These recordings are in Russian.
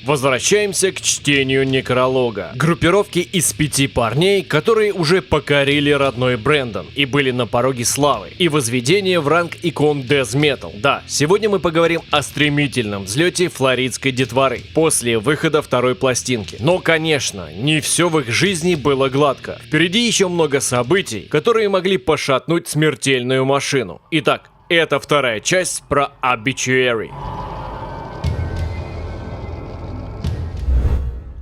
Возвращаемся к чтению некролога. Группировки из 5 парней, которые уже покорили родной Брэндон и были на пороге славы и возведения в ранг икон Death Metal. Да, сегодня мы поговорим о стремительном взлете флоридской детворы после выхода второй пластинки. Но, конечно, не все в их жизни было гладко. Впереди еще много событий, которые могли пошатнуть смертельную машину. Итак, это вторая часть про Obituary.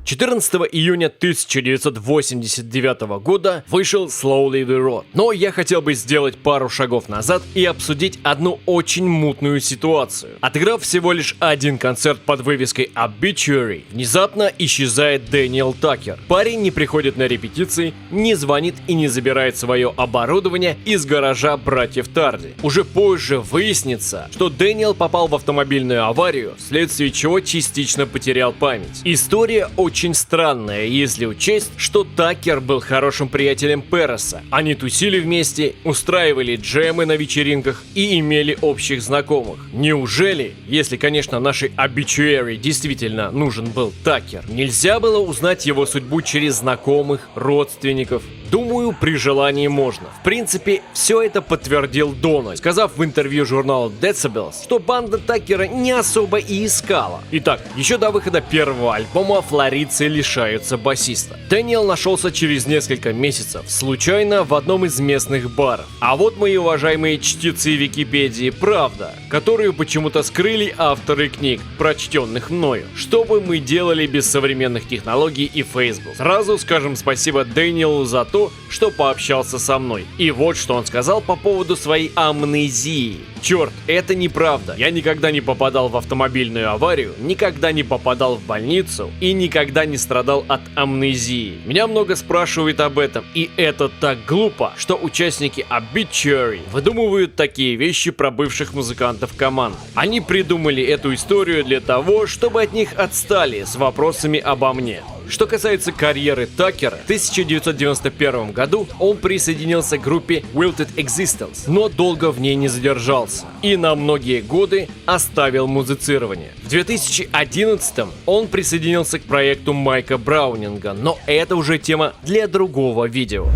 14 июня 1989 года вышел Slowly We Rot. Но я хотел бы сделать пару шагов назад и обсудить одну очень мутную ситуацию. Отыграв всего лишь один концерт под вывеской Obituary, внезапно исчезает Дэниел Такер. Парень не приходит на репетиции, не звонит и не забирает свое оборудование из гаража братьев Тарди. Уже позже выяснится, что Дэниел попал в автомобильную аварию, вследствие чего частично потерял память. История очень странная, если учесть, что Такер был хорошим приятелем Переса. Они тусили вместе, устраивали джемы на вечеринках и имели общих знакомых. Неужели, если, конечно, нашей Obituary действительно нужен был Такер, нельзя было узнать его судьбу через знакомых, родственников? Думаю, при желании можно. В принципе, все это подтвердил Дональд, сказав в интервью журналу Decibels, что банда Такера не особо и искала. Итак, еще до выхода первого альбома флоридцы лишаются басиста. Дэниел нашелся через несколько месяцев, случайно в одном из местных баров. А вот, мои уважаемые чтецы Википедии, правда, которую почему-то скрыли авторы книг, прочтенных мною. Что бы мы делали без современных технологий и Facebook? Сразу скажем спасибо Дэниелу за то, что пообщался со мной. И вот что он сказал по поводу своей амнезии. Черт, это неправда. Я никогда не попадал в автомобильную аварию, никогда не попадал в больницу и никогда не страдал от амнезии. Меня много спрашивают об этом, и это так глупо, что участники Obituary выдумывают такие вещи про бывших музыкантов команды. Они придумали эту историю для того, чтобы от них отстали с вопросами обо мне. Что касается карьеры Такера, в 1991 году он присоединился к группе Wilted Existence, но долго в ней не задержался и на многие годы оставил музицирование. В 2011 он присоединился к проекту Майка Браунинга, но это уже тема для другого видео.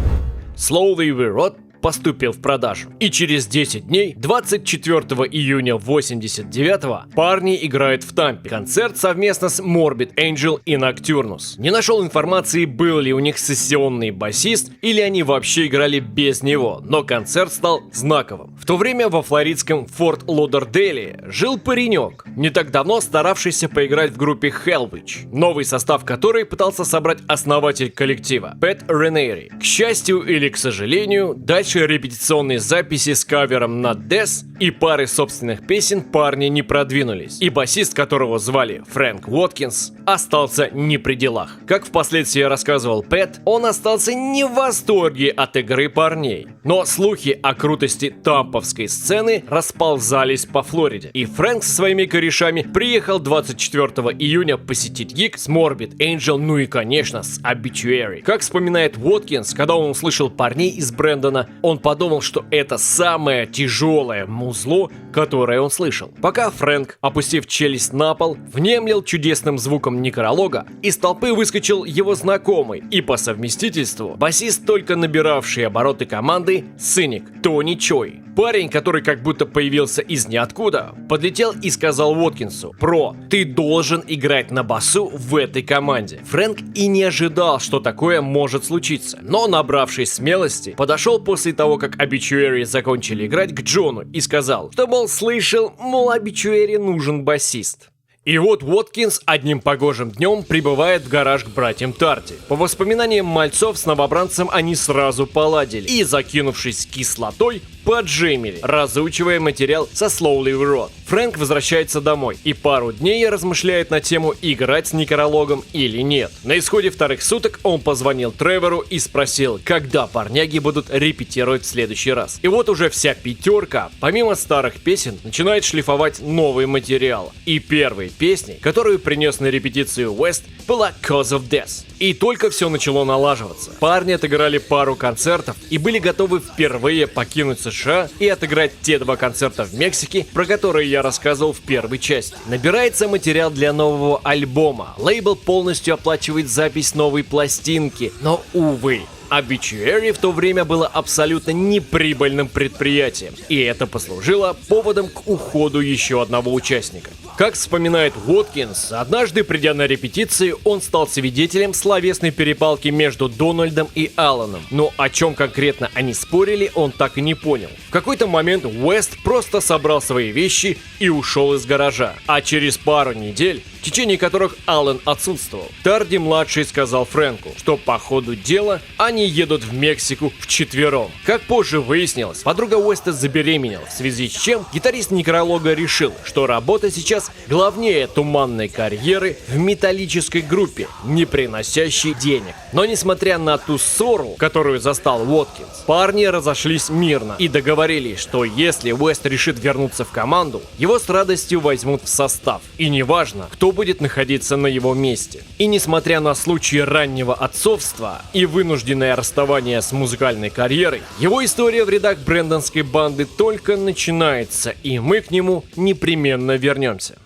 Slowly We Rot поступил в продажу. И через 10 дней, 24 июня 89-го, парни играют в Тампе. Концерт совместно с Morbid Angel и Nocturnus. Не нашел информации, был ли у них сессионный басист, или они вообще играли без него, но концерт стал знаковым. В то время во флоридском Форт Лодердейле жил паренек, не так давно старавшийся поиграть в группе Hellwitch, новый состав которой пытался собрать основатель коллектива Пэт Ренейри. К счастью или к сожалению, дальше репетиционные записи с кавером на Death и пары собственных песен парни не продвинулись, и басист, которого звали Фрэнк Уоткинс, остался не при делах. Как впоследствии рассказывал Пэт, он остался не в восторге от игры парней. Но слухи о крутости тамповской сцены расползались по Флориде, и Фрэнк со своими корешами приехал 24 июня посетить гиг с Morbid Angel, ну и конечно с Obituary. Как вспоминает Уоткинс, когда он услышал парней из Брэндона, он подумал, что это самое тяжелое музло, которое он слышал. Пока Фрэнк, опустив челюсть на пол, внемлил чудесным звуком некролога, из толпы выскочил его знакомый и по совместительству басист, только набиравший обороты команды, сыник Тони Чой. Парень, который как будто появился из ниоткуда, подлетел и сказал Уоткинсу: «Про, ты должен играть на басу в этой команде». Фрэнк и не ожидал, что такое может случиться, но, набравшись смелости, подошел после того, как Obituary закончили играть, к Джону и сказал, что, мол, слышал, мол, Obituary нужен басист. И вот Уоткинс одним погожим днем прибывает в гараж к братьям Тарди. По воспоминаниям мальцов, с новобранцем они сразу поладили и, закинувшись кислотой, поджимили, разучивая материал со Slowly We Rot. Фрэнк возвращается домой и пару дней размышляет на тему, играть с некрологом или нет. На исходе вторых суток он позвонил Тревору и спросил, когда парняги будут репетировать в следующий раз. И вот уже вся пятерка, помимо старых песен, начинает шлифовать новый материал. И первой песней, которую принес на репетицию Уэст, была Cause of Death. И только все начало налаживаться. Парни отыграли пару концертов и были готовы впервые покинуть США США и отыграть те 2 концерта в Мексике, про которые я рассказывал в первой части. Набирается материал для нового альбома. Лейбл полностью оплачивает запись новой пластинки, но увы. Obituary в то время было абсолютно неприбыльным предприятием, и это послужило поводом к уходу еще одного участника. Как вспоминает Уоткинс, однажды, придя на репетиции, он стал свидетелем словесной перепалки между Дональдом и Алланом, но о чем конкретно они спорили, он так и не понял. В какой-то момент Уэст просто собрал свои вещи и ушел из гаража, а через пару недель, в течение которых Аллан отсутствовал, Тарди-младший сказал Фрэнку, что по ходу дела они едут в Мексику вчетвером. Как позже выяснилось, подруга Уэста забеременела, в связи с чем гитарист Некролога решил, что работа сейчас главнее туманной карьеры в металлической группе, не приносящей денег. Но несмотря на ту ссору, которую застал Уоткинс, парни разошлись мирно и договорились, что если Уэст решит вернуться в команду, его с радостью возьмут в состав. И неважно, кто будет находиться на его месте. И несмотря на случаи раннего отцовства и вынужденное расставание с музыкальной карьерой, его история в рядах брэндонской банды только начинается, и мы к нему непременно вернемся.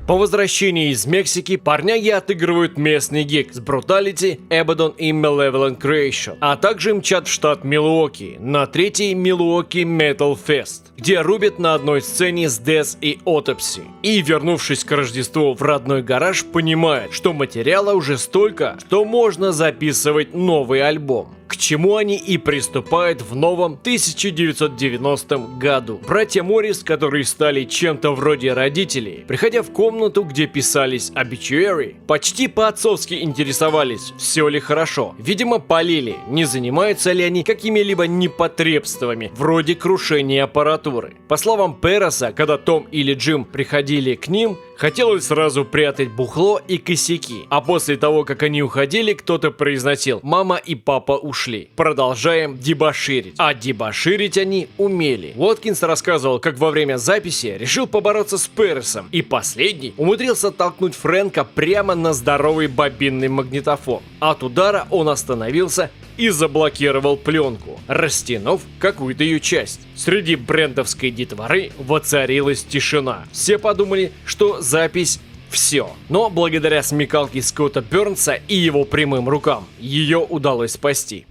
По возвращении из Мексики парняги отыгрывают местный гиг с Brutality, Abaddon и Malevolent Creation, а также мчат в штат Милуоки на 3-й Milwaukee Metal Fest, где рубят на одной сцене с Death и Autopsy. И, вернувшись к Рождеству в родной гараж, понимают, что материала уже столько, что можно записывать новый альбом. К чему они и приступают в новом 1990 году. Братья Моррис, которые стали чем-то вроде родителей, приходя в комнату, где писались Obituary, почти по-отцовски интересовались, все ли хорошо. Видимо, полили, не занимаются ли они какими-либо непотребствами, вроде крушения аппаратуры. По словам Переса, когда Том или Джим приходили к ним, хотелось сразу прятать бухло и косяки. А после того, как они уходили, кто-то произносил: «Мама и папа ушли». Продолжаем дебоширить. А дебоширить они умели. Уоткинс рассказывал, как во время записи решил побороться с Пересом, и последний умудрился толкнуть Фрэнка прямо на здоровый бобинный магнитофон. От удара он остановился и заблокировал пленку, растянув какую-то ее часть. Среди брендовской детворы воцарилась тишина. Все подумали, что запись все. Но благодаря смекалке Скотта Бернса и его прямым рукам ее удалось спасти.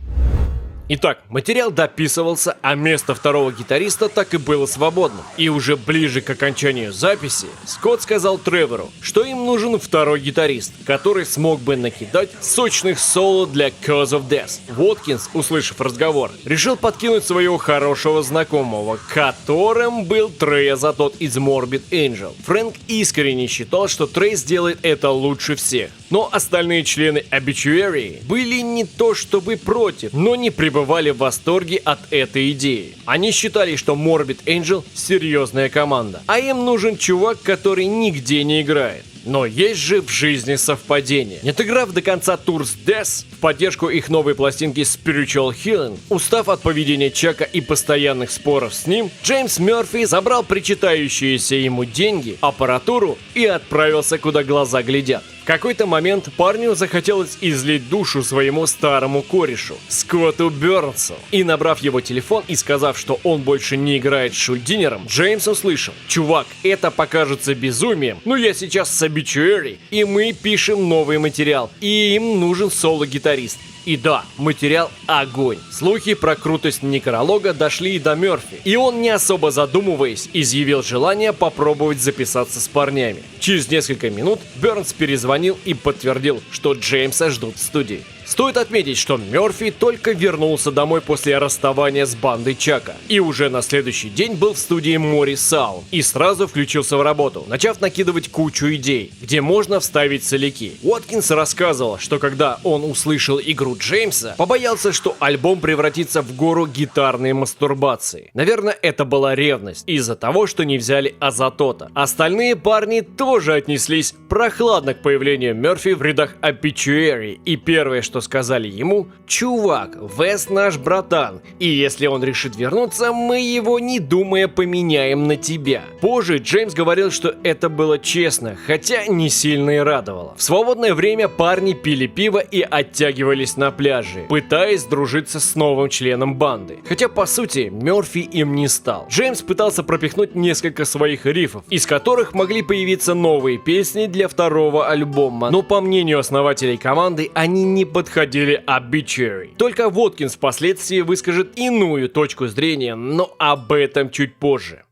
Итак, материал дописывался, а место второго гитариста так и было свободным. И уже ближе к окончанию записи Скотт сказал Тревору, что им нужен второй гитарист, который смог бы накидать сочных соло для Cause of Death. Уоткинс, услышав разговор, решил подкинуть своего хорошего знакомого, которым был Трей Азатот из Morbid Angel. Фрэнк искренне считал, что Трей сделает это лучше всех. Но остальные члены Obituary были не то чтобы против, но не пребывали в восторге от этой идеи. Они считали, что Morbid Angel серьезная команда, а им нужен чувак, который нигде не играет. Но есть же в жизни совпадение. Не отыграв до конца тур с Death в поддержку их новой пластинки Spiritual Healing, устав от поведения Чака и постоянных споров с ним, Джеймс Мерфи забрал причитающиеся ему деньги, аппаратуру и отправился, куда глаза глядят. В какой-то момент парню захотелось излить душу своему старому корешу, Скотту Бернсу. И набрав его телефон и сказав, что он больше не играет с Шульдинером, Джеймс услышал: «Чувак, это покажется безумием, но я сейчас с Obituary, и мы пишем новый материал, и им нужен соло-гитарист». И да, материал огонь. Слухи про крутость Некролога дошли и до Мерфи, и он, не особо задумываясь, изъявил желание попробовать записаться с парнями. Через несколько минут Бернс перезвонил и подтвердил, что Джеймса ждут в студии. Стоит отметить, что Мерфи только вернулся домой после расставания с бандой Чака и уже на следующий день был в студии Мори Саун и сразу включился в работу, начав накидывать кучу идей, где можно вставить соляки. Уоткинс рассказывал, что когда он услышал игру Джеймса, побоялся, что альбом превратится в гору гитарной мастурбации. Наверное, это была ревность из-за того, что не взяли Азатота. Остальные парни тоже отнеслись прохладно к появлению Мерфи в рядах Obituary, и первое, что сказали ему: «Чувак, Вест наш братан, и если он решит вернуться, мы его, не думая, поменяем на тебя». Позже Джеймс говорил, что это было честно, хотя не сильно и радовало. В свободное время парни пили пиво и оттягивались на пляже, пытаясь дружиться с новым членом банды. Хотя, по сути, Мерфи им не стал. Джеймс пытался пропихнуть несколько своих рифов, из которых могли появиться новые песни для второго альбома, но по мнению основателей команды, они не подходили Obituary. Только Воткинс впоследствии выскажет иную точку зрения, но об этом чуть позже.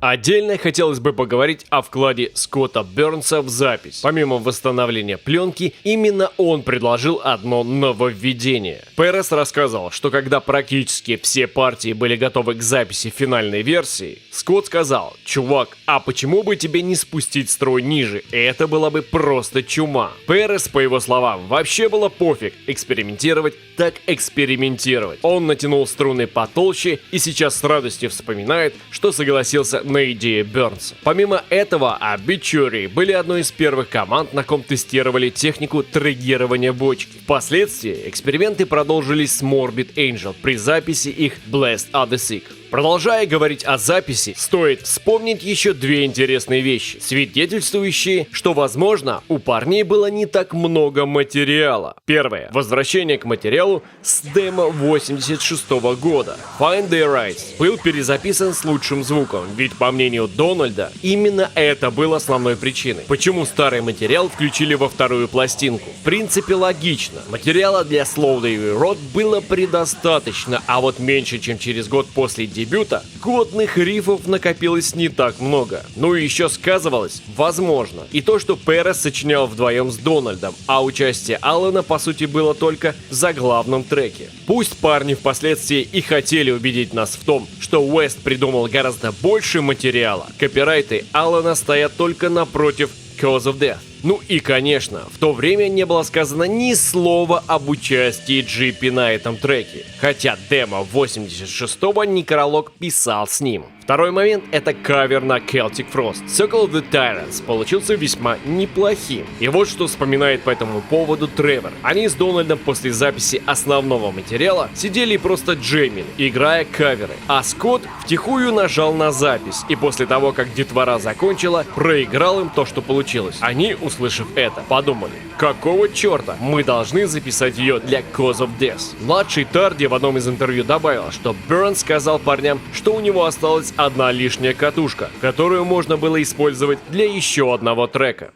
Отдельно хотелось бы поговорить о вкладе Скотта Бернса в запись. Помимо восстановления пленки, именно он предложил одно нововведение. Перес рассказал, что когда практически все партии были готовы к записи финальной версии, Скотт сказал: «Чувак, а почему бы тебе не спустить строй ниже? Это была бы просто чума». Перес, по его словам, вообще было пофиг, экспериментировать так экспериментировать. Он натянул струны потолще и сейчас с радостью вспоминает, что согласился на идею Бернса. Помимо этого, Obituary были одной из первых команд, на ком тестировали технику трегирования бочки. Впоследствии эксперименты продолжились с Morbid Angel при записи их Blessed Are the Sick. Продолжая говорить о записи, стоит вспомнить еще две интересные вещи, свидетельствующие, что, возможно, у парней было не так много материала. Первое. Возвращение к материалу с демо 86 года. Find Their Eyes был перезаписан с лучшим звуком, ведь, по мнению Дональда, именно это было основной причиной, почему старый материал включили во вторую пластинку. В принципе, логично. Материала для Slowly We Rot было предостаточно, а вот меньше чем через год после дебюта годных рифов накопилось не так много. Ну и еще сказывалось, возможно, и то, что Перес сочинял вдвоем с Дональдом, а участие Аллена по сути было только в заглавном треке. Пусть парни впоследствии и хотели убедить нас в том, что Уэст придумал гораздо больше материала, копирайты Аллена стоят только напротив Cause of Death. Ну и, конечно, в то время не было сказано ни слова об участии Джипи на этом треке, хотя демо 86-го Некролог писал с ним. Второй момент — это кавер на Celtic Frost. Circle of the Tyrants получился весьма неплохим. И вот что вспоминает по этому поводу Тревор. Они с Дональдом после записи основного материала сидели и просто джемили, играя каверы. А Скотт втихую нажал на запись, и после того, как детвора закончила, проиграл им то, что получилось. Они, услышав это, подумали: какого черта, мы должны записать ее для Cause of Death. Младший Тарди в одном из интервью добавил, что Бернс сказал парням, что у него осталась одна лишняя катушка, которую можно было использовать для еще одного трека.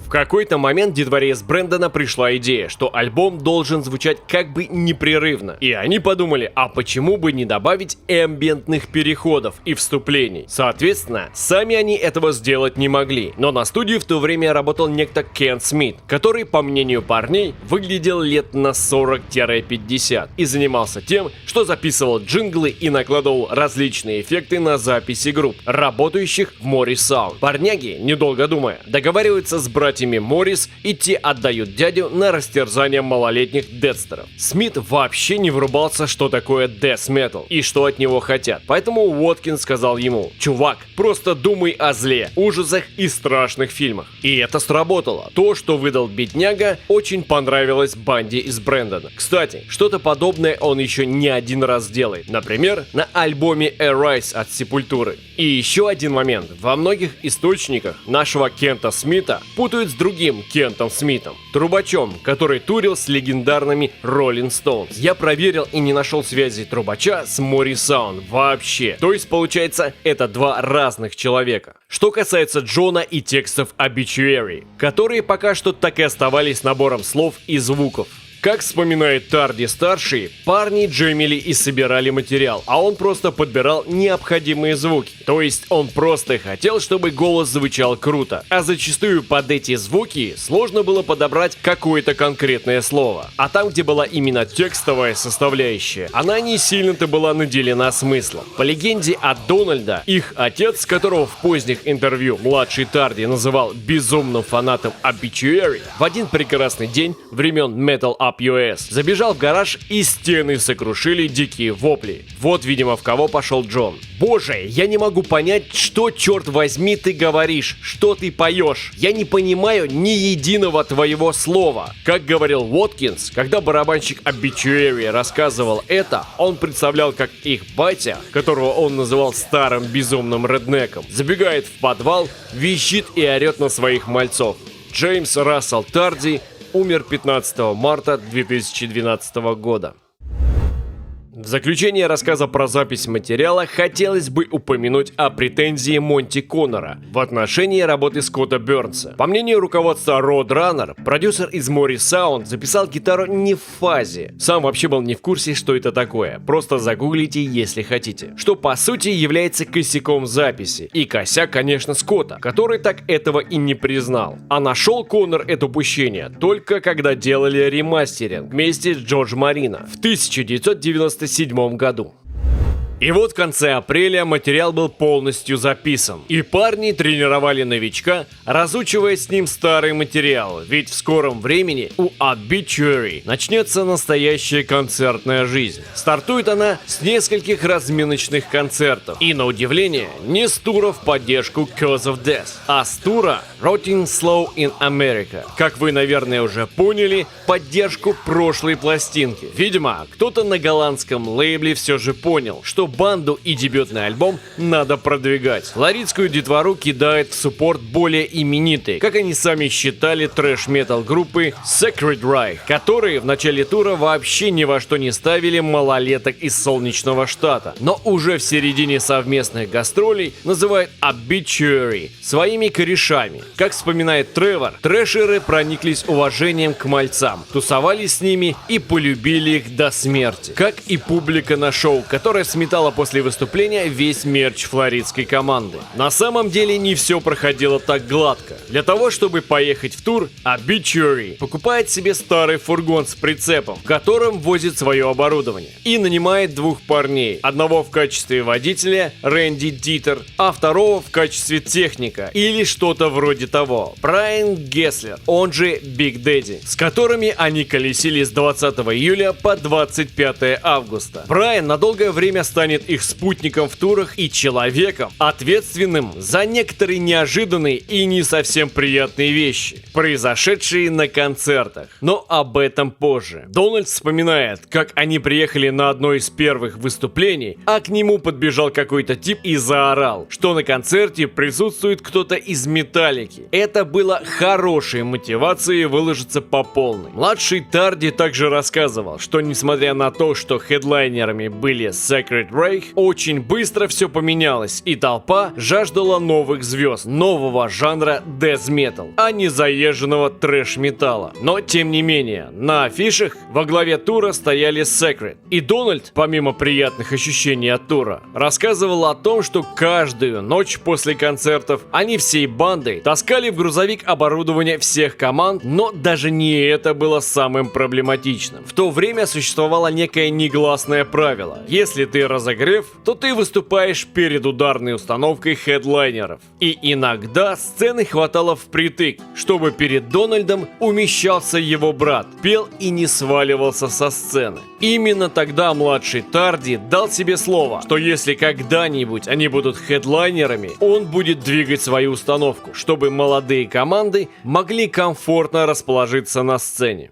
В какой-то момент детворе из Брэндона пришла идея, что альбом должен звучать как бы непрерывно. И они подумали, а почему бы не добавить эмбиентных переходов и вступлений. Соответственно, сами они этого сделать не могли. Но на студию в то время работал некто Кент Смит, который, по мнению парней, выглядел лет на 40-50 и занимался тем, что записывал джинглы и накладывал различные эффекты на записи групп, работающих в Morris Sound. Парняги, недолго думая, договариваются с братьями Моррис, и те отдают дядю на растерзание малолетних дедстеров. Смит вообще не врубался, что такое death metal и что от него хотят, поэтому Уоткинс сказал ему: чувак, просто думай о зле, ужасах и страшных фильмах. И это сработало. То, что выдал бедняга, очень понравилось банде из Брэндона. Кстати, что-то подобное он еще не один раз делает, например, на альбоме Arise от Sepultura. И еще один момент: во многих источниках нашего Кента Смита путают с другим Кентом Смитом, трубачом, который турил с легендарными Rolling Stones. Я проверил и не нашел связи трубача с Morris Sound вообще. То есть, получается, это два разных человека. Что касается Джона и текстов Obituary, которые пока что так и оставались набором слов и звуков. Как вспоминает Тарди-старший, парни джемили и собирали материал, а он просто подбирал необходимые звуки. То есть он просто хотел, чтобы голос звучал круто, а зачастую под эти звуки сложно было подобрать какое-то конкретное слово. А там, где была именно текстовая составляющая, она не сильно-то была наделена смыслом. По легенде от Дональда, их отец, которого в поздних интервью младший Тарди называл безумным фанатом Obituary, в один прекрасный день времен Metal Up US забежал в гараж, и стены сокрушили дикие вопли. Вот, видимо, в кого пошел Джон. Боже, я не могу понять, что, черт возьми, ты говоришь, что ты поешь. Я не понимаю ни единого твоего слова. Как говорил Уоткинс, когда барабанщик Obituary рассказывал это, он представлял, как их батя, которого он называл старым безумным реднеком, забегает в подвал, визжит и орет на своих мальцов. Джеймс Рассел Тарди умер 15 марта 2012 года. В заключение рассказа про запись материала хотелось бы упомянуть о претензии Монти Коннора в отношении работы Скотта Бернса. По мнению руководства Roadrunner, продюсер из Mori Sound записал гитару не в фазе. Сам вообще был не в курсе, что это такое. Просто загуглите, если хотите. Что по сути является косяком записи. И косяк, конечно, Скотта, который так этого и не признал. А нашел Коннор это упущение только когда делали ремастеринг вместе с Джордж Марино в 1997 году. И вот в конце апреля материал был полностью записан, и парни тренировали новичка, разучивая с ним старый материал, ведь в скором времени у Obituary начнется настоящая концертная жизнь. Стартует она с нескольких разминочных концертов, и на удивление не с тура в поддержку Cause of Death, а с тура Rotting Slow in America. Как вы, наверное, уже поняли, поддержку прошлой пластинки. Видимо, кто-то на голландском лейбле все же понял, что банду и дебютный альбом надо продвигать. Флоридскую детвору кидает в суппорт более именитые, как они сами считали, трэш-метал группы Sacred Reich, которые в начале тура вообще ни во что не ставили малолеток из солнечного штата, но уже в середине совместных гастролей называют Obituary своими корешами. Как вспоминает Тревор, трэшеры прониклись уважением к мальцам, тусовались с ними и полюбили их до смерти, как и публика на шоу, которая сметала после выступления весь мерч флоридской команды. На самом деле не все проходило так гладко. Для того, чтобы поехать в тур, Obituary покупает себе старый фургон с прицепом, в котором возит свое оборудование, и нанимает двух парней. Одного в качестве водителя, Рэнди Дитер, а второго в качестве техника, или что-то вроде того, Брайан Гесслер, он же Big Daddy, с которыми они колесили с 20 июля по 25 августа. Брайан на долгое время станет их спутником в турах и человеком, ответственным за некоторые неожиданные и не совсем приятные вещи, произошедшие на концертах. Но об этом позже. Дональд вспоминает, как они приехали на одно из первых выступлений, а к нему подбежал какой-то тип и заорал, что на концерте присутствует кто-то из Металлики. Это было хорошей мотивацией выложиться по полной. Младший Тарди также рассказывал, что несмотря на то, что хедлайнерами были Sacred Reich, очень быстро все поменялось, и толпа жаждала новых звезд, нового жанра death metal, а не заезженного трэш-металла. Но тем не менее, на афишах во главе тура стояли Sacred. И Дональд, помимо приятных ощущений от тура, рассказывал о том, что каждую ночь после концертов они всей бандой таскали в грузовик оборудование всех команд, но даже не это было самым проблематичным. В то время существовало некое негласное правило: если ты разогрев, то ты выступаешь перед ударной установкой хедлайнеров. И иногда сцены хватало впритык, чтобы перед Дональдом умещался его брат, пел и не сваливался со сцены. Именно тогда младший Тарди дал себе слово, что если когда-нибудь они будут хедлайнерами, он будет двигать свою установку, чтобы молодые команды могли комфортно расположиться на сцене.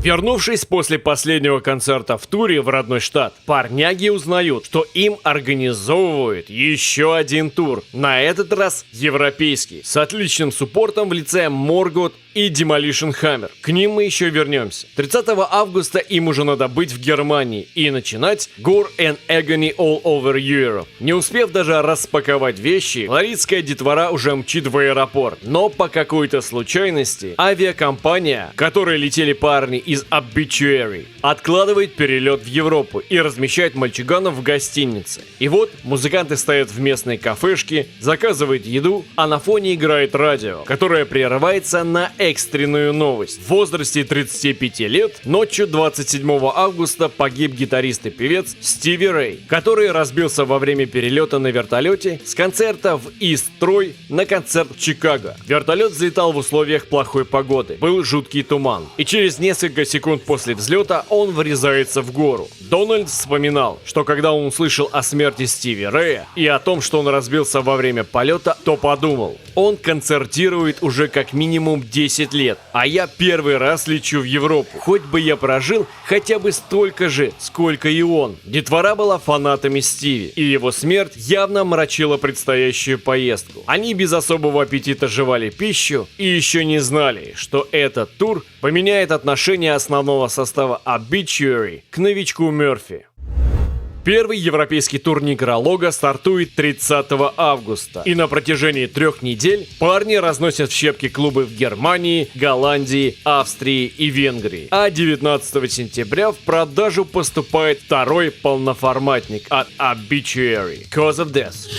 Вернувшись после последнего концерта в туре в родной штат, парняги узнают, что им организовывают еще один тур, на этот раз европейский, с отличным суппортом в лице Morgoth и Demolition Hammer. К ним мы еще вернемся. 30 августа им уже надо быть в Германии и начинать Gore and Agony All Over Europe. Не успев даже распаковать вещи, флоридская детвора уже мчит в аэропорт. Но по какой-то случайности авиакомпания, в которой летели парни из Obituary, откладывает перелет в Европу и размещает мальчуганов в гостинице. И вот музыканты стоят в местной кафешке, заказывают еду, а на фоне играет радио, которое прерывается на экстренную новость. В возрасте 35 лет ночью 27 августа погиб гитарист и певец Стиви Рэй, который разбился во время перелета на вертолете с концерта в Ист-Трой на концерт в Чикаго. Вертолет взлетал в условиях плохой погоды, был жуткий туман, и через несколько секунд после взлета он врезается в гору. Дональд вспоминал, что когда он услышал о смерти Стиви Рэя и о том, что он разбился во время полета, то подумал, он концертирует уже как минимум 10 10 лет, а я первый раз лечу в Европу. Хоть бы я прожил хотя бы столько же, сколько и он. Детвора была фанатами Стиви, и его смерть явно мрачила предстоящую поездку. Они без особого аппетита жевали пищу и еще не знали, что этот тур поменяет отношение основного состава Obituary к новичку Мерфи. Первый европейский тур некролога стартует 30 августа, и на протяжении 3 недель парни разносят в щепки клубы в Германии, Голландии, Австрии и Венгрии. А 19 сентября в продажу поступает второй полноформатник от Obituary, Cause of Death.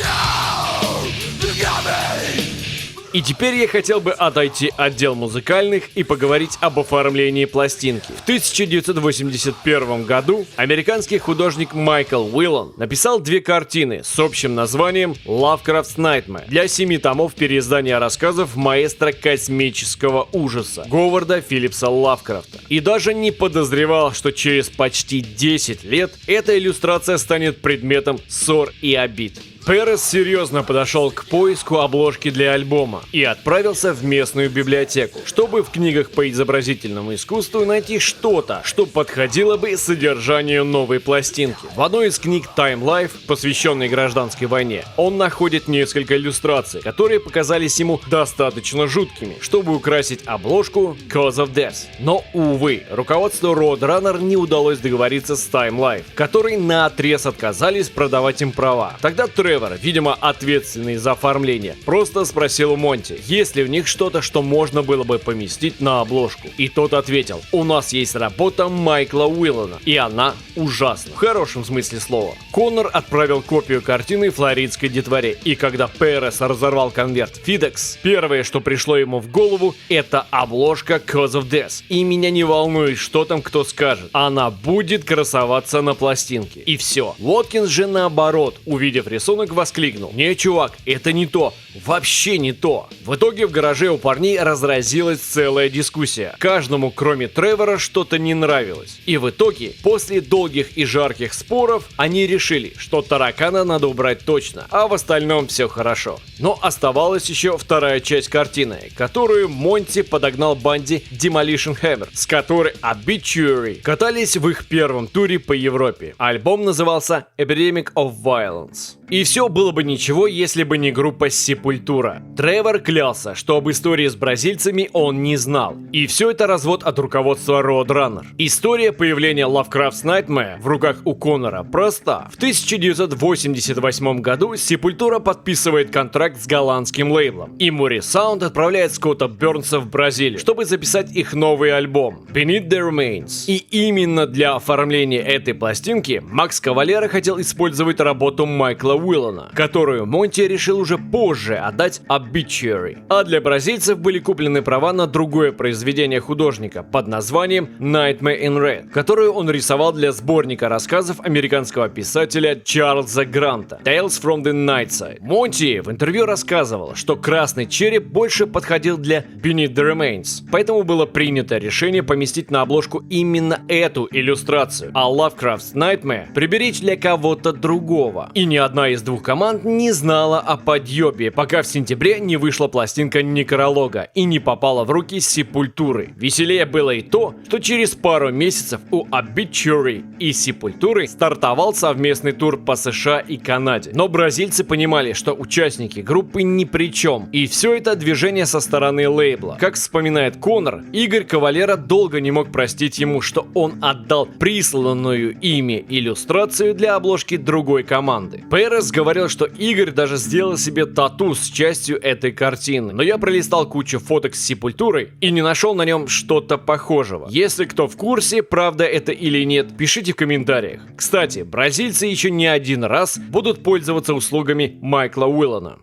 И теперь я хотел бы отойти от дел музыкальных и поговорить об оформлении пластинки. В 1981 году американский художник Майкл Уиллан написал 2 картины с общим названием Lovecraft's Nightmare для 7 томов переиздания рассказов маэстро космического ужаса Говарда Филлипса Лавкрафта. И даже не подозревал, что через почти 10 лет эта иллюстрация станет предметом ссор и обид. Перес серьезно подошел к поиску обложки для альбома и отправился в местную библиотеку, чтобы в книгах по изобразительному искусству найти что-то, что подходило бы содержанию новой пластинки. В одной из книг Time Life, посвященной гражданской войне, он находит несколько иллюстраций, которые показались ему достаточно жуткими, чтобы украсить обложку Cause of Death. Но, увы, руководству Roadrunner не удалось договориться с Time Life, которые наотрез отказались продавать им права. Тогда Тревор, видимо ответственный за оформление, просто спросил у Монти, есть ли у них что-то, что можно было бы поместить на обложку. И тот ответил: у нас есть работа Майкла Уиллана, и она ужасна. В хорошем смысле слова. Коннор отправил копию картины флоридской детворе, и когда Перес разорвал конверт FedEx, первое, что пришло ему в голову, это обложка Cause of Death. И меня не волнует, что там кто скажет. Она будет красоваться на пластинке. И все. Уоткинс же наоборот, увидев рисунок, воскликнул: не, чувак, это не то, вообще не то. В итоге в гараже у парней разразилась целая дискуссия. Каждому, кроме Тревора, что-то не нравилось. И в итоге, после долгих и жарких споров, они решили, что таракана надо убрать точно, а в остальном все хорошо. Но оставалась еще вторая часть картины, которую Монти подогнал банде Demolition Hammer, с которой Obituary катались в их первом туре по Европе. Альбом назывался Epidemic of Violence. И все было бы ничего, если бы не группа Sepultura. Тревор клялся, что об истории с бразильцами он не знал. И все это развод от руководства Roadrunner. История появления Lovecraft's Nightmare в руках у Коннора проста. В 1988 году Sepultura подписывает контракт с голландским лейблом, и Mori Sound отправляет Скотта Бернса в Бразилию, чтобы записать их новый альбом Beneath the Remains. И именно для оформления этой пластинки Макс Кавалера хотел использовать работу Майкла Уиллана, которую Монти решил уже позже отдать Obituary. А для бразильцев были куплены права на другое произведение художника под названием Nightmare in Red, которую он рисовал для сборника рассказов американского писателя Чарльза Гранта Tales from the Night Side. Монти в интервью рассказывал, что красный череп больше подходил для Beneath the Remains, поэтому было принято решение поместить на обложку именно эту иллюстрацию, а Lovecraft's Nightmare приберечь для кого-то другого. И ни одна из двух команд не знала о подъебе, пока в сентябре не вышла пластинка Некролога и не попала в руки Sepultura. Веселее было и то, что через пару месяцев у Obituary и Sepultura стартовал совместный тур по США и Канаде. Но бразильцы понимали, что участники группы ни при чем, и все это движение со стороны лейбла. Как вспоминает Коннор, Игорь Кавалера долго не мог простить ему, что он отдал присланную ими иллюстрацию для обложки другой команды. Перес говорил, что Игорь даже сделал себе тату с частью этой картины, но я пролистал кучу фоток с Sepultura и не нашел на нем что-то похожего. Если кто в курсе, правда это или нет, пишите в комментариях. Кстати, бразильцы еще не один раз будут пользоваться услугами Майкла Уиллана.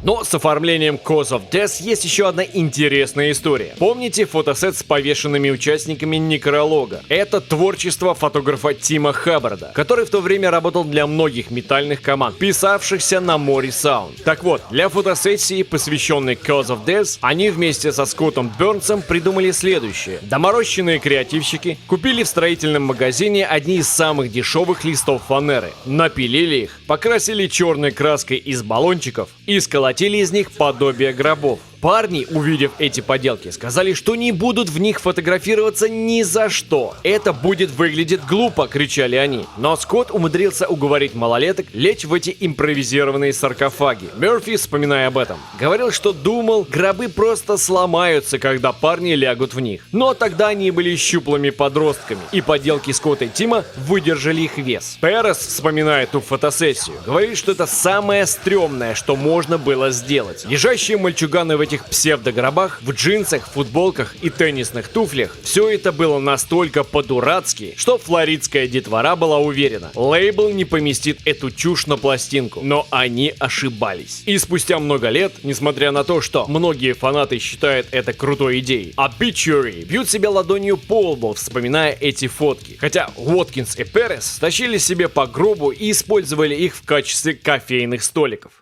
Но с оформлением Cause of Death есть еще одна интересная история. Помните фотосет с повешенными участниками Некролога? Это творчество фотографа Тима Хаббарда, который в то время работал для многих метальных команд, писавшихся на Mori Sound. Так вот, для фотосессии, посвященной Cause of Death, они вместе со Скоттом Бернсом придумали следующее. Доморощенные креативщики купили в строительном магазине одни из самых дешевых листов фанеры, напилили их, покрасили черной краской из баллончиков и сколотили из них подобие гробов. Парни, увидев эти поделки, сказали, что не будут в них фотографироваться ни за что. Это будет выглядеть глупо, кричали они. Но Скотт умудрился уговорить малолеток лечь в эти импровизированные саркофаги. Мерфи, вспоминая об этом, говорил, что думал, гробы просто сломаются, когда парни лягут в них. Но тогда они были щуплыми подростками, и поделки Скотта и Тима выдержали их вес. Перес, вспоминая ту фотосессию, говорит, что это самое стрёмное, что можно было сделать. Лежащие мальчуганы в этих псевдогробах, в джинсах, футболках и теннисных туфлях, все это было настолько по-дурацки, что флоридская детвора была уверена, лейбл не поместит эту чушь на пластинку. Но они ошибались. И спустя много лет, несмотря на то, что многие фанаты считают это крутой идеей, Obituary бьют себя ладонью по лбу, вспоминая эти фотки. Хотя Уоткинс и Перес тащили себе по гробу и использовали их в качестве кофейных столиков.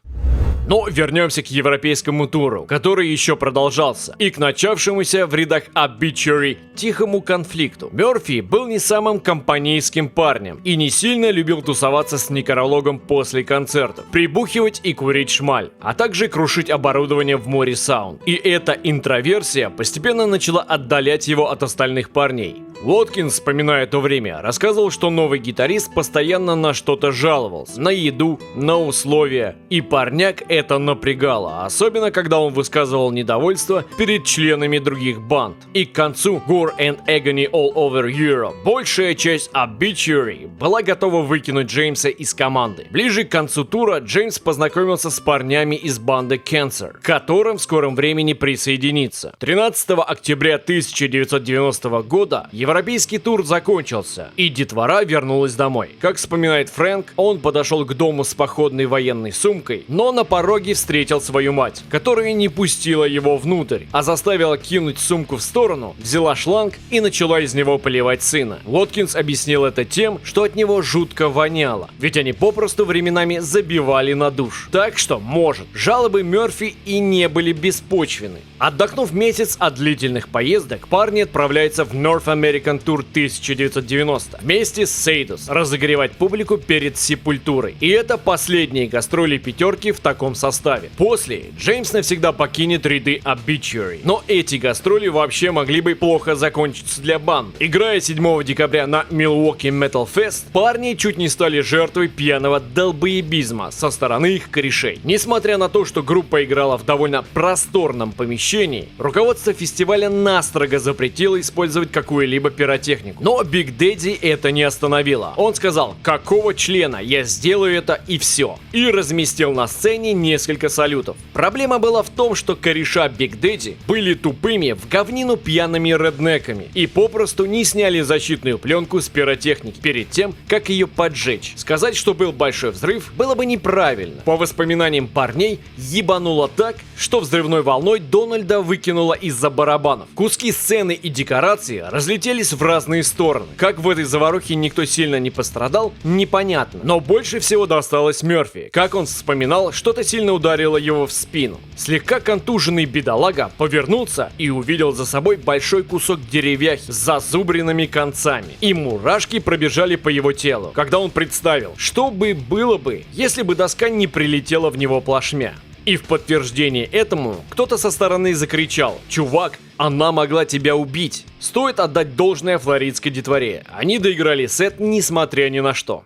Но вернемся к европейскому туру, который еще продолжался, и к начавшемуся в рядах Obituary тихому конфликту. Мерфи был не самым компанейским парнем и не сильно любил тусоваться с некрологом после концертов, прибухивать и курить шмаль, а также крушить оборудование в море саунд. И эта интроверсия постепенно начала отдалять его от остальных парней. Уоткинс, вспоминая то время, рассказывал, что новый гитарист постоянно на что-то жаловался, на еду, на условия, и парняк это напрягало, особенно когда он высказывал недовольство перед членами других банд. И к концу Gore and Agony All Over Europe большая часть Obituary была готова выкинуть Джеймса из команды. Ближе к концу тура Джеймс познакомился с парнями из банды Cancer, к которым в скором времени присоединится. 13 октября 1990 года европейский тур закончился, и детвора вернулась домой. Как вспоминает Фрэнк, он подошел к дому с походной военной сумкой, но на пороге встретил свою мать, которая не пустила его внутрь, а заставила кинуть сумку в сторону, взяла шланг и начала из него поливать сына. Уоткинс объяснил это тем, что от него жутко воняло, ведь они попросту временами забивали на душ. Так что, может, жалобы Мерфи и не были беспочвенны. Отдохнув месяц от длительных поездок, парни отправляются в North American Tour 1990 вместе с Сейдус разогревать публику перед Сепультурой. И это последние гастроли пятерки в таком составе. После Джеймс навсегда покинет ряды Obituary. Но эти гастроли вообще могли бы плохо закончиться для банд. Играя 7 декабря на Milwaukee Metal Fest, парни чуть не стали жертвой пьяного долбоебизма со стороны их корешей. Несмотря на то, что группа играла в довольно просторном помещении, руководство фестиваля настрого запретило использовать какую-либо пиротехнику. Но Биг Дэдди это не остановило. Он сказал: «Какого члена? Я сделаю это и все». И разместил на сцене несколько салютов. Проблема была в том, что кореша Биг Дэдди были тупыми в говнину пьяными реднеками и попросту не сняли защитную пленку с пиротехники перед тем, как ее поджечь. Сказать, что был большой взрыв, было бы неправильно. По воспоминаниям парней, ебануло так, что взрывной волной Дональда выкинуло из-за барабанов. Куски сцены и декорации разлетелись в разные стороны. Как в этой заварухе никто сильно не пострадал, непонятно. Но больше всего досталось Мерфи. Как он вспоминал, что-то сильно ударило его в спину. Слегка контуженный бедолага повернулся и увидел за собой большой кусок деревяхи с зазубренными концами. И мурашки пробежали по его телу, когда он представил, что бы было бы, если бы доска не прилетела в него плашмя. И в подтверждение этому кто-то со стороны закричал: «Чувак, она могла тебя убить!» Стоит отдать должное флоридской детворе. Они доиграли сет, несмотря ни на что.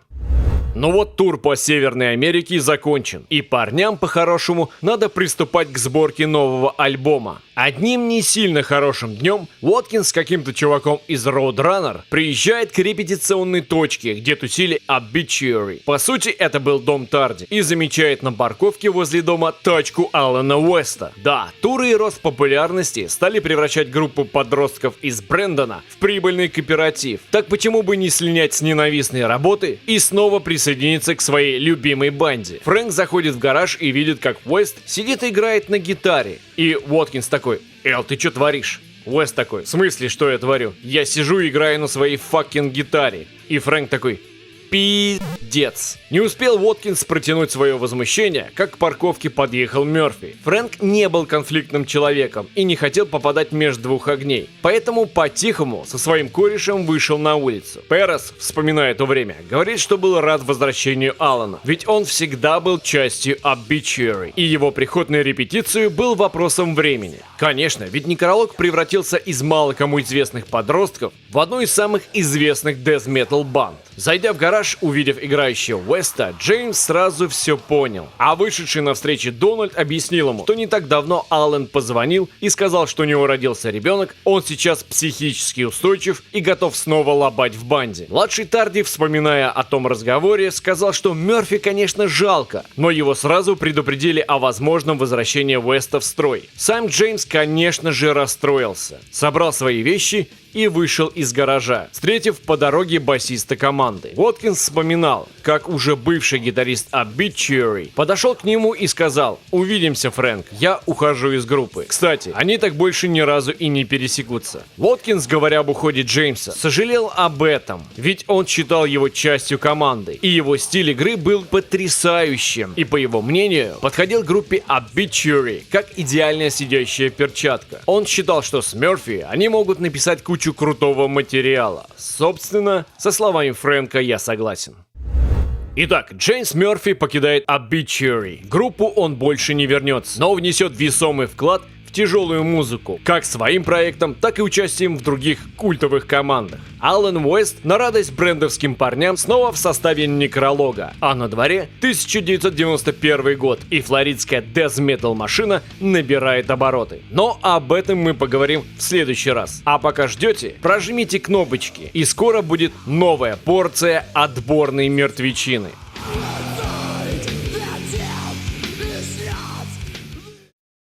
Но вот тур по Северной Америке закончен, и парням по-хорошему надо приступать к сборке нового альбома. Одним не сильно хорошим днем Уоткинс с каким-то чуваком из Roadrunner приезжает к репетиционной точке, где тусили Obituary. По сути, это был дом Тарди, и замечает на парковке возле дома тачку Алана Уэста. Да, туры и рост популярности стали превращать группу подростков из Брэндона в прибыльный кооператив. Так почему бы не слинять с ненавистной работы и снова присоединиться к своей любимой банде? Фрэнк заходит в гараж и видит, как Уэст сидит и играет на гитаре. И Уоткинс такой: «Эл, ты что творишь?» Уэст такой: «В смысле, что я творю? Я сижу и играю на своей факкинг гитаре». И Фрэнк такой: Пиздец. Не успел Уоткинс протянуть свое возмущение, как к парковке подъехал Мерфи. Фрэнк не был конфликтным человеком и не хотел попадать между двух огней, поэтому по-тихому со своим корешем вышел на улицу. Перес, вспоминая то время, говорит, что был рад возвращению Алана, ведь он всегда был частью Obituary, и его приход на репетицию был вопросом времени. Конечно, ведь Некролог превратился из мало кому известных подростков в одну из самых известных death-metal банд. Зайдя в гараж, увидев играющего Уэста, Джеймс сразу все понял. А вышедший на встрече Дональд объяснил ему, что не так давно Аллен позвонил и сказал, что у него родился ребенок, он сейчас психически устойчив и готов снова лобать в банде. Младший Тарди, вспоминая о том разговоре, сказал, что Мерфи, конечно, жалко, но его сразу предупредили о возможном возвращении Уэста в строй. Сам Джеймс, конечно же, расстроился, собрал свои вещи и вышел из гаража, встретив по дороге басиста команды. Уоткинс вспоминал, как уже бывший гитарист Obituary подошел к нему и сказал: «Увидимся, Фрэнк, я ухожу из группы». Кстати, они так больше ни разу и не пересекутся. Уоткинс, говоря об уходе Джеймса, сожалел об этом, ведь он считал его частью команды, и его стиль игры был потрясающим, и, по его мнению, подходил группе Obituary как идеальная сидящая перчатка. Он считал, что с Мерфи они могут написать кучу крутого материала. Собственно, со словами Фрэнка я согласен. Итак, Джеймс Мерфи покидает Obituary. Группу он больше не вернется, но внесет весомый вклад в тяжелую музыку, как своим проектом, так и участием в других культовых командах. Аллен Уэст на радость брендовским парням снова в составе Некролога, а на дворе 1991 год, и флоридская death-metal машина набирает обороты. Но об этом мы поговорим в следующий раз. А пока ждете, прожмите кнопочки, и скоро будет новая порция отборной мертвечины.